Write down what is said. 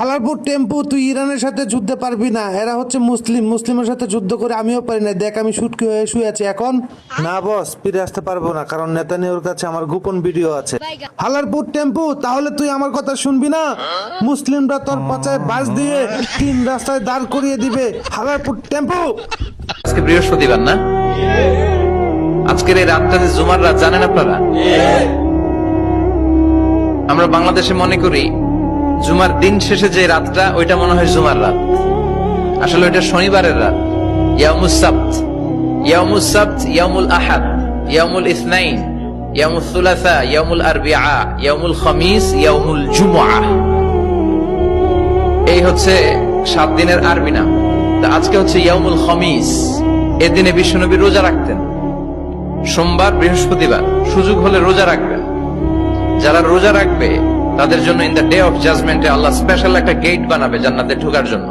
হালারপুর টেম্পু, তুই ইরানের সাথে যুদ্ধে পারবি না। এরা হচ্ছে মুসলিম, মুসলিমের সাথে যুদ্ধ করে আমিও পারি না। দেখ আমি শুটকি হয়ে শুয়ে আছি এখন। না বস, ফিরে আসতে পারবো না, কারণ নেতানিয়াহুর কাছে আমার গোপন ভিডিও আছে। হালারপুর টেম্পু, তাহলে তুই আমার কথা শুনবি না? মুসলিমরা তোর পাচায় বাস দিয়ে 3 রাস্তায় দাঁড় করিয়ে দিবে। হালারপুর টেম্পু। আজকে বৃহস্পতিবার না? আজকের এই রাতটা যে জুমার রাত, জানেন আপনারা? আমরা বাংলাদেশে মনে করি জুমার দিন শেষে যে রাতটা, ওইটা মনে হয় জুমার রাত। আসলে ওইটা শনিবারের রাত। ইয়াউমুস সাবত, ইয়াউমুস সাবত, ইয়াউমুল আহাদ, ইয়াউমুল ইসনাইন, ইয়াউমুল সুলাসা, ইয়াউমুল আরবিআ, ইয়াউমুল খামিস, ইয়াউমুল জুমআ। এই হচ্ছে 7 দিনের আরবি নাম। তা আজকে হচ্ছে ইয়াউমুল খামিস। এদিনে বিশ্বনবী রোজা রাখতেন। সোমবার, বৃহস্পতিবার সুযোগ হলে রোজা রাখবেন। যারা রোজা রাখবে তাদের জন্য ইন দ্য ডে অফ জাজমেন্টে আল্লাহ স্পেশাল একটা গেট বানাবে জান্নাতে ঢোকার জন্য।